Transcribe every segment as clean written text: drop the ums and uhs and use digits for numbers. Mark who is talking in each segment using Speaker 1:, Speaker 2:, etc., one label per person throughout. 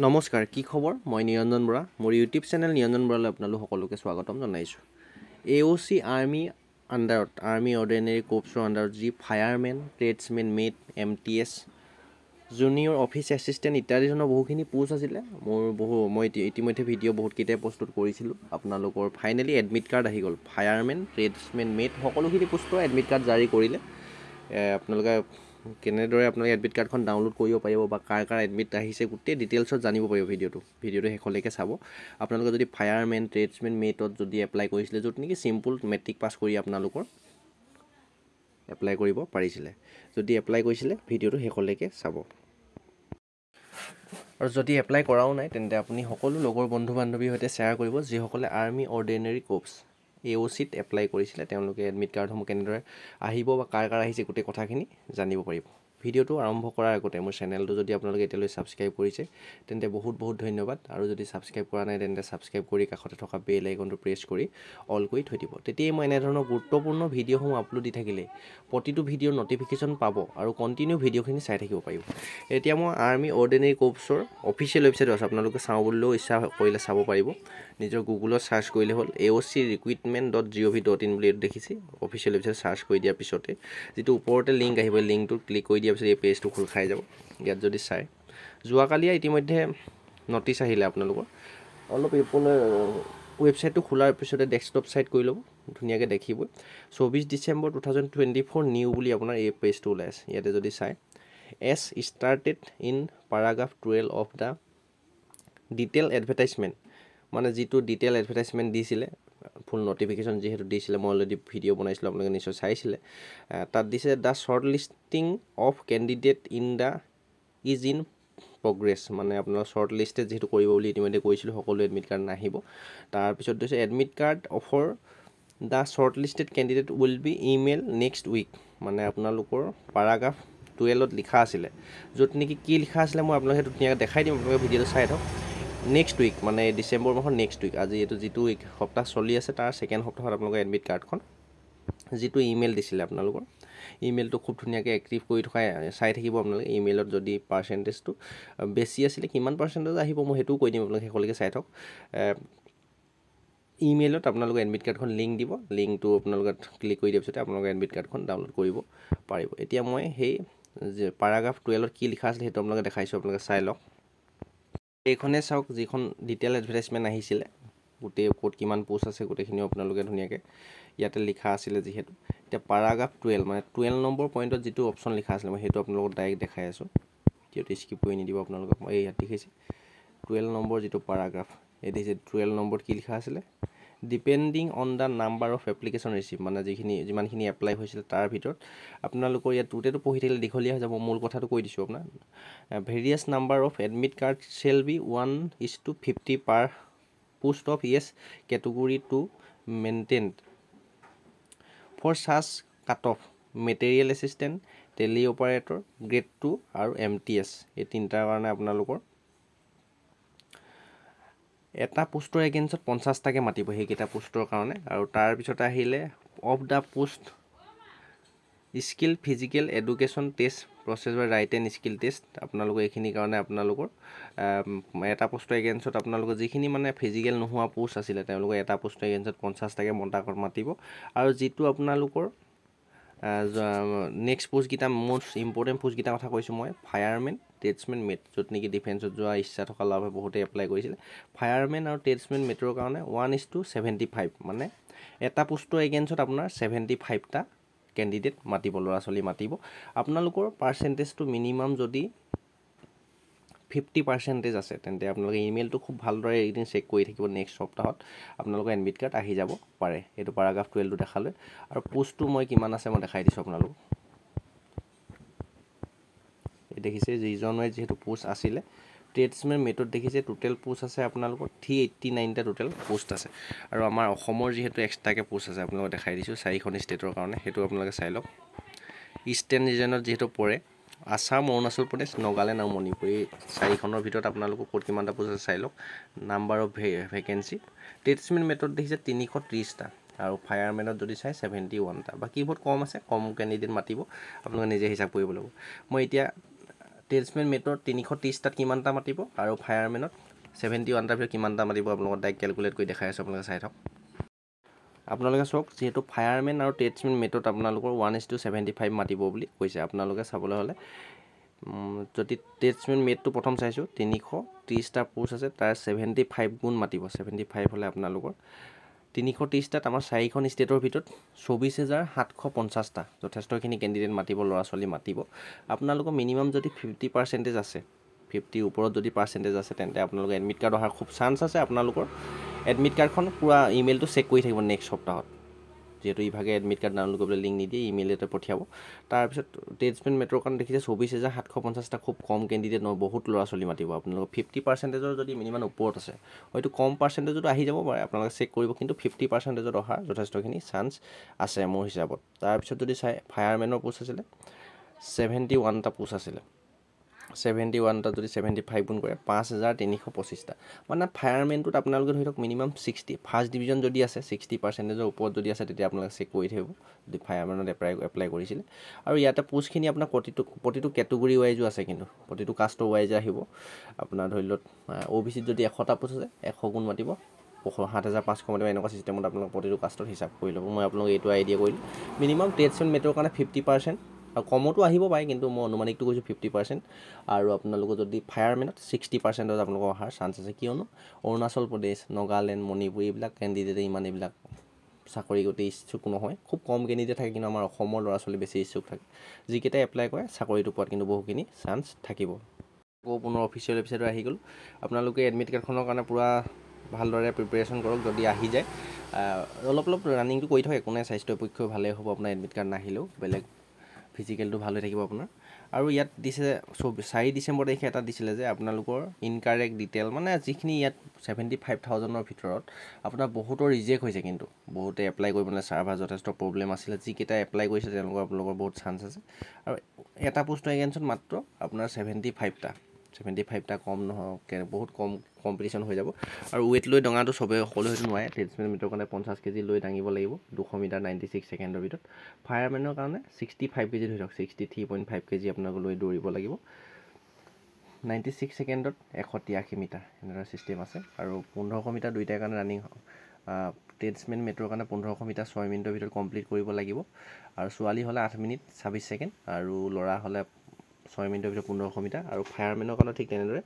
Speaker 1: নমস্কাৰ কি খবৰ মই নিৰঞ্জন বৰা মোৰ ইউটিউব চেনেল নিৰঞ্জন বৰালৈ আপোনালোক সকলোকে স্বাগতম জনাইছোঁ AOC আৰ্মি আণ্ডাৰত আৰ্মি অৰ্ডিনেৰী কোৰ্পছৰ আণ্ডাৰত যি firemen tradesmen mate MTS junior office assistant ইত্যাদি ধৰণৰ বহুখিনি পোষ্ট আছিলে মই ইতিমধ্যে ভিডিঅ' বহুতকেইটাই প্ৰস্তুত কৰিছিলোঁ আপোনালোকৰ ফাইনেলি এডমিট কাৰ্ড আহি গ'ল ফায়াৰমেন ট্ৰেডছমেন মেট সকলোখিনি পোষ্টৰ এডমিট কাৰ্ড জাৰি কৰিলে আপোনালোকে কেনেদৰে আপোনালোকে এডমিট কাৰ্ডখন ডাউনলোড কৰিব পাৰিব বা কাৰ এডমিট আহিছে গোটেই ডিটেইলছত জানিব পাৰিব ভিডিঅ'টো শেষলৈকে চাব আপোনালোকে যদি ফায়াৰমেন ট্ৰেডছমেন মেটত যদি এপ্লাই কৰিছিলে য'ত নেকি চিম্পল মেট্ৰিক পাছ কৰি আপোনালোকৰ এপ্লাই কৰিব পাৰিছিলে যদি এপ্লাই কৰিছিলে ভিডিঅ'টো শেষলৈকে চাব আৰু যদি এপ্লাই কৰাও নাই তেন্তে আপুনি সকলো লগৰ বন্ধু বান্ধৱীৰ সৈতে শ্বেয়াৰ কৰিব যিসকলে আৰ্মি অৰ্ডিনেৰী কোৰ্পছ AOCত এপ্লাই কৰিছিলে তেওঁলোকে এডমিট কাৰ্ডসমূহ কেনেদৰে আহিব বা কাৰ আহিছে গোটেই কথাখিনি জানিব পাৰিব ভিডিঅ'টো আৰম্ভ কৰাৰ আগতে মোৰ চেনেলটো যদি আপোনালোকে এতিয়ালৈ ছাবস্ক্ৰাইব কৰিছে তেন্তে বহুত ধন্যবাদ আৰু যদি ছাবস্ক্ৰাইব কৰা নাই তেন্তে ছাবস্ক্ৰাইব কৰি কাষতে থকা বেল আইকনটো প্ৰেছ কৰি অল কৰি থৈ দিব তেতিয়াই মই এনেধৰণৰ গুৰুত্বপূৰ্ণ ভিডিঅ'সমূহ আপলোড দি থাকিলে প্ৰতিটো ভিডিঅ'ৰ নটিফিকেশ্যন পাব আৰু কণ্টিনিউ ভিডিঅ'খিনি চাই থাকিব পাৰিব এতিয়া মই আৰ্মি অৰ্ডিনেৰী কোৰ্পছৰ অফিচিয়েল ৱেবছাইট আছে আপোনালোকে চাওঁ বুলিও ইচ্ছা কৰিলে চাব পাৰিব নিজৰ গুগলত চাৰ্চ কৰিলে হ'ল AOCrecruitment.gov.in বুলি দেখিছে অফিচিয়েল ৱেবছাইট চাৰ্চ কৰি দিয়াৰ পিছতে যিটো ওপৰতে লিংক আহিব লিংকটো ক্লিক কৰি দিয়াৰ পিছত এই পেজটো খোল খাই যাব ইয়াত যদি চাই যোৱাকালি ইতিমধ্যে নটিচ আহিলে আপোনালোকৰ অলপ আপোনাৰ ৱেবছাইটটো খোলাৰ পিছতে ডেস্কটপ ছাইট কৰি ল'ব ধুনীয়াকৈ দেখিব 24 ডিচেম্বৰ 2024 নিউ বুলি আপোনাৰ এই পেজটো ওলাই আছে ইয়াতে যদি চাই as started in paragraph 12 of the detail advertisement মানে যিটো ডিটেইল এডভাৰটাইজমেণ্ট দিছিলে ফুল নটিফিকেশ্যন যিহেতু দিছিলে মই অলৰেডি ভিডিঅ' বনাইছিলোঁ আপোনালোকে নিশ্চয় চাইছিলে তাত দিছে the short listing of candidate in the is in progress মানে আপোনাৰ শ্বৰ্ট লিষ্টেড যিহেতু কৰিব বুলি ইতিমধ্যে কৈছিলোঁ সকলো এডমিট কাৰ্ড নাহিব তাৰপিছত দিছে admit card for the short listed candidate will be email next week মানে আপোনালোকৰ পাৰাগ্ৰাফ 12ত লিখা আছিলে য'ত নেকি কি লিখা আছিলে মই আপোনালোকে সেইটো ধুনীয়াকৈ দেখাই দিম আপোনালোকে ভিডিঅ'টো চাই থাকক নেক্সট উইক মানে ডিচেম্বৰ মাহৰ নেক্সট উইক আজি এইটো যিটো উইক সপ্তাহ চলি আছে তাৰ ছেকেণ্ড সপ্তাহত আপোনালোকৰ এডমিট কাৰ্ডখন যিটো ইমেইল দিছিলে আপোনালোকৰ ইমেইলটো খুব ধুনীয়াকৈ এক্টিভ কৰি থকা চাই থাকিব আপোনালোকে ইমেইলত যদি পাৰ্চেণ্টেজটো বেছি আছিলে কিমান পাৰ্চেণ্টেজ আহিব মই সেইটোও কৈ দিম আপোনালোকে শেষলৈকে চাই থাকক ইমেইলত আপোনালোকে এডমিট কাৰ্ডখন লিংক দিব লিংকটো আপোনালোকে ক্লিক কৰি দিয়াৰ পিছতে আপোনালোকে এডমিট কাৰ্ডখন ডাউনলোড কৰিব পাৰিব এতিয়া মই সেই যে পাৰাগ্ৰাফ 12ত কি লিখা আছিলে সেইটো আপোনালোকে দেখাইছোঁ আপোনালোকে চাই লওক এইখনে চাওক যিখন ডিটেইল এডভাৰটাইজমেণ্ট আহিছিলে গোটেই ক'ত কিমান পোষ্ট আছে গোটেইখিনি আপোনালোকে ধুনীয়াকৈ ইয়াতে লিখা আছিলে যিহেতু এতিয়া পাৰাগ্ৰাফ 12 মানে 12 নম্বৰ পইণ্টত যিটো অপশ্যন লিখা আছিলে মই সেইটো আপোনালোকক ডাইৰেক্ট দেখাই আছোঁ ভিডিঅ'টো স্কিপ কৰি নিদিব আপোনালোকক মই ইয়াত দেখিছে 12 নম্বৰ যিটো পাৰাগ্ৰাফ এই দেখিছে 12 নম্বৰত কি লিখা আছিলে depending on the number of application receive মানে যিমানখিনি এপ্লাই হৈছিলে তাৰ ভিতৰত আপোনালোকৰ ইয়াত গোটেইটো পঢ়ি থাকিলে দীঘলীয়া হৈ যাব মূল কথাটো কৈ দিছোঁ আপোনাৰ various number of admit card shall be 1:50 per post of each category to maintain for such cut off material assistant tele operator grade 2 আৰু MTS এই তিনিটাৰ কাৰণে আপোনালোকৰ এটা পোষ্টৰ এগেইনষ্টত 50টাকৈ মাতিব সেইকেইটা পোষ্টৰ কাৰণে আৰু তাৰপিছত আহিলে of the post skill physical education test process বা ৰাইট এণ্ড স্কিল টেষ্ট আপোনালোকৰ এইখিনিৰ কাৰণে আপোনালোকৰ এটা পোষ্টৰ এগেইনষ্টত আপোনালোকৰ যিখিনি মানে ফিজিকেল নোহোৱা পোষ্ট আছিলে তেওঁলোকৰ এটা পোষ্টৰ এগেইনষ্টত 50টাকৈ মাতিব আৰু যিটো আপোনালোকৰ নেক্সট পোষ্টকেইটা মোষ্ট ইম্পৰ্টেণ্ট পোষ্টকেইটাৰ কথা কৈছোঁ মই ফায়াৰমেন ট্ৰেডছমেন মেট য'ত নেকি ডিফেন্সত যোৱা ইচ্ছা থকা লাভে বহুতে এপ্লাই কৰিছিলে ফায়াৰমেন আৰু ট্ৰেডছমেন মেটৰ কাৰণে 1:75 মানে এটা পোষ্টৰ এগেইনষ্টত আপোনাৰ 75টা কেণ্ডিডেট মাতিব ল'ৰা ছোৱালী মাতিব আপোনালোকৰ পাৰ্চেণ্টেজটো মিনিমাম যদি 50% আছে তেন্তে আপোনালোকে ইমেইলটো খুব ভালদৰে এদিন চেক কৰি থাকিব নেক্সট সপ্তাহত আপোনালোকৰ এডমিট কাৰ্ড আহি যাব পাৰে এইটো পাৰাগ্ৰাফ 12টো দেখালৈ আৰু পোষ্টটো মই কিমান আছে মই দেখাই দিছোঁ আপোনালোকক এই দেখিছে ৰিজনৰ যিহেতু পোষ্ট আছিলে ট্ৰেডছমেন মেটত দেখিছে টোটেল পোষ্ট আছে আপোনালোকৰ 389টা টোটেল পোষ্ট আছে আৰু আমাৰ অসমৰ যিহেতু এক্সট্ৰাকৈ পোষ্ট আছে আপোনালোকক দেখাই দিছোঁ 4খন ষ্টেটৰ কাৰণে সেইটো আপোনালোকে চাই লওক ইষ্টাৰ্ণ ৰিজনত যিহেতু পৰে আসাম অৰুণাচল প্ৰদেশ নাগালেণ্ড আৰু মণিপুৰ এই 4খনৰ ভিতৰত আপোনালোকক ক'ত কিমানটা পোষ্ট আছে চাই লওক নাম্বাৰ অফ ভেকেঞ্চি ট্ৰেডছমেন মেটত দেখিছে 330টা আৰু ফায়াৰমেনত যদি চাই 71টা বাকী বহুত কম আছে কম কেণ্ডিডেট মাতিব আপোনালোকে নিজে হিচাপ কৰিব লাগিব মই এতিয়া টেলছমেন মেটৰ 330টাত কিমানটা মাতিব আৰু ফায়াৰমেনত 71টাৰ ভিতৰত কিমানটা মাতিব আপোনালোকক ডাইৰেক্ট কেলকুলেট কৰি দেখাই আছোঁ আপোনালোকে চাই থাকক আপোনালোকে চাওক যিহেতু ফায়াৰমেন আৰু টেলছমেন মেটত আপোনালোকৰ 1:75 মাতিব বুলি কৈছে আপোনালোকে চাবলৈ হ'লে যদি টেলছমেন মেটটো প্ৰথম চাইছোঁ 330টা পোষ্ট আছে তাৰ 75 গুণ মাতিব 75 হ'লে আপোনালোকৰ 330টাত আমাৰ 4খন ষ্টেটৰ ভিতৰত 24,750টা যথেষ্টখিনি কেণ্ডিডেট মাতিব ল'ৰা ছোৱালী মাতিব আপোনালোকৰ মিনিমাম যদি 50% আছে 50 ওপৰত যদি পাৰ্চেণ্টেজ আছে তেন্তে আপোনালোকৰ এডমিট কাৰ্ড অহাৰ খুব চান্স আছে আপোনালোকৰ এডমিট কাৰ্ডখন পুৰা ইমেইলটো চেক কৰি থাকিব নেক্সট সপ্তাহত যেহেতু ইভাগে এডমিট কাৰ্ড ডাউনলোড কৰিবলৈ লিংক নিদিয়ে ইমেইল এটা পঠিয়াব তাৰপিছত টেলছমেন মেট্ৰৰ কাৰণে দেখিছে 24,750টা খুব কম কেণ্ডিডেট নহয় বহুত ল'ৰা ছোৱালী মাতিব আপোনালোকৰ 50%ৰ যদি মিনিমাম ওপৰত আছে হয়তো কম পাৰ্চেণ্টেজতো আহি যাব পাৰে আপোনালোকে চেক কৰিব কিন্তু 50%ত অহাৰ যথেষ্টখিনি চান্স আছে মোৰ হিচাপত তাৰপিছত যদি চাই ফায়াৰমেনৰ পোষ্ট আছিলে 71টা পোষ্ট আছিলে 71টা যদি 75 গুণ কৰে 5,325টা মানে ফায়াৰমেনটোত আপোনালোকে ধৰি লওক মিনিমাম 60 ফাৰ্ষ্ট ডিভিজন যদি আছে 60%ৰ ওপৰত যদি আছে তেতিয়া আপোনালোকে চেক কৰি থাকিব যদি ফায়াৰমেনত এপ্লাই কৰিছিলে আৰু ইয়াতে পোষ্টখিনি আপোনাৰ প্ৰতিটো কেটেগৰী ৱাইজো আছে কিন্তু প্ৰতিটো কাষ্টৰ ৱাইজ আহিব আপোনাৰ ধৰি লওক OBCত যদি 100টা পোষ্ট আছে 100 গুণ মাতিব 7,500 মাতিব এনেকুৱা চিষ্টেমত আপোনালোক প্ৰতিটো কাষ্টৰ হিচাপ কৰি ল'ব মই আপোনালোক এইটো আইডিয়া কৰিলোঁ মিনিমাম টেলছমেন মেটৰ কাৰণে 50% আৰু কমতো আহিব পাৰে কিন্তু মই অনুমানিকটো কৈছোঁ 50% আৰু আপোনালোকৰ যদি ফায়াৰমেনত 60%ত আপোনালোকৰ অহাৰ চান্স আছে কিয়নো অৰুণাচল প্ৰদেশ নাগালেণ্ড মণিপুৰ এইবিলাক কেণ্ডিডেটে ইমান এইবিলাক চাকৰি গোটে ইচ্ছুক নহয় খুব কম কেণ্ডিডেট থাকে কিন্তু আমাৰ অসমৰ ল'ৰা ছোৱালী বেছি ইচ্ছুক থাকে যিকেইটা এপ্লাই কৰে চাকৰিটো পোৱাত কিন্তু বহুখিনি চান্স থাকিব আকৌ পুনৰ অফিচিয়েল ৱেবছাইটত আহি গ'ল আপোনালোকে এডমিট কাৰ্ডখনৰ কাৰণে পূৰা ভালদৰে প্ৰিপেৰেশ্যন কৰক যদি আহি যায় অলপ ৰানিংটো কৰি থওক একো নাই স্বাস্থ্যৰ পক্ষেও ভালেই হ'ব আপোনাৰ এডমিট কাৰ্ড নাহিলেও বেলেগ ফিজিকেলটো ভাল হৈ থাকিব আপোনাৰ আৰু ইয়াত দিছে 4 ডিচেম্বৰ তাৰিখে এটা দিছিলে যে আপোনালোকৰ ইনকাৰেক্ট ডিটেইল মানে যিখিনি ইয়াত 75,000ৰ ভিতৰত আপোনাৰ বহুতৰ ৰিজেক্ট হৈছে কিন্তু বহুতে এপ্লাই কৰিবলৈ চাৰ্ভাৰ যথেষ্ট প্ৰব্লেম আছিলে যিকেইটা এপ্লাই কৰিছে তেওঁলোকৰ বহুত চান্স আছে আৰু এটা পোষ্টৰ এগেইনষ্টত মাত্ৰ আপোনাৰ 75টা কম নহয় বহুত কম কম্পিটিশ্যন হৈ যাব আৰু ৱেইট লৈ ডঙাটো চবেই সকলো হয়তো নোৱাৰে টেলছমেন মিটাৰৰ কাৰণে 50 কেজি লৈ দাঙিব লাগিব 200 মিটাৰ 96 ছেকেণ্ডৰ ভিতৰত ফায়াৰমেনৰ কাৰণে 65 কেজি ধৰি লওক 63.5 কেজি আপোনালোকে লৈ দৌৰিব লাগিব 96 ছেকেণ্ডত 183 মিটাৰ এনেকুৱা ছিষ্টেম আছে আৰু 1500 মিটাৰ দুইটাৰ কাৰণে ৰানিং টেলছমেন মেট্ৰৰ কাৰণে 1500 মিটাৰ 6 মিনিটৰ ভিতৰত কমপ্লিট কৰিব লাগিব আৰু ছোৱালী হ'লে 8 মিনিট 26 ছেকেণ্ড আৰু ল'ৰা হ'লে 6 মিনিটৰ ভিতৰত 1500 মিটাৰ আৰু ফায়াৰমেনৰ কাৰণে ঠিক তেনেদৰে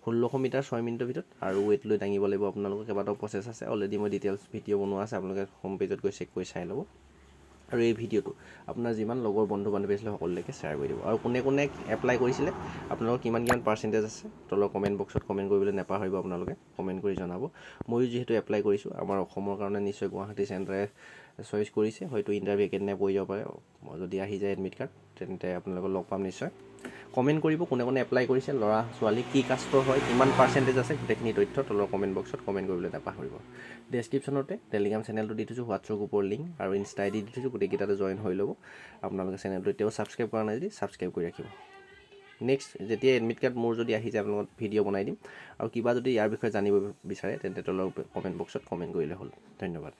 Speaker 1: 1600 মিটাৰ 6 মিনিটৰ ভিতৰত আৰু ৱেইট লৈ দাঙিব লাগিব আপোনালোকৰ কেইবাটাও প্ৰচেছ আছে অলৰেডি মই ডিটেইলছ ভিডিঅ' বনোৱা আছে আপোনালোকে হোম পেজত গৈ চেক কৰি চাই ল'ব আৰু এই ভিডিঅ'টো আপোনাৰ যিমান লগৰ বন্ধু বান্ধৱী আছিলে সকলোলৈকে শ্বেয়াৰ কৰি দিব আৰু কোনে কোনে এপ্লাই কৰিছিলে আপোনালোকৰ কিমান পাৰ্চেণ্টেজ আছে তলৰ কমেণ্ট বক্সত কমেণ্ট কৰিবলৈ নাপাহৰিব আপোনালোকে কমেণ্ট কৰি জনাব ময়ো যিহেতু এপ্লাই কৰিছোঁ আমাৰ অসমৰ কাৰণে নিশ্চয় গুৱাহাটী চেণ্টাৰে চইচ কৰিছে হয়তো ইণ্টাৰভিউ কেনে পৰি যাব পাৰে যদি আহি যায় এডমিট কাৰ্ড তেন্তে আপোনালোকক লগ পাম নিশ্চয় কমেণ্ট কৰিব কোনে কোনে এপ্লাই কৰিছে ল'ৰা ছোৱালী কি কাষ্টৰ হয় কিমান পাৰ্চেণ্টেজ আছে গোটেইখিনি তথ্য তলৰ কমেণ্ট বক্সত কমেণ্ট কৰিবলৈ নাপাহৰিব ডেছক্ৰিপশ্যনতে টেলিগ্ৰাম চেনেলটো দি থৈছোঁ হোৱাটছআপ গ্ৰুপৰ লিংক আৰু ইনষ্টা আইডি দি থৈছোঁ গোটেইকেইটাতে জইন হৈ ল'ব আপোনালোকে চেনেলটো এতিয়াও ছাবস্ক্ৰাইব কৰা নাই যদি ছাবস্ক্ৰাইব কৰি ৰাখিব নেক্সট যেতিয়া এডমিট কাৰ্ড মোৰ যদি আহি যায় আপোনালোকক ভিডিঅ' বনাই দিম আৰু কিবা যদি ইয়াৰ বিষয়ে জানিব বিচাৰে তেন্তে তলৰ কমেণ্ট বক্সত কমেণ্ট কৰিলে হ'ল ধন্যবাদ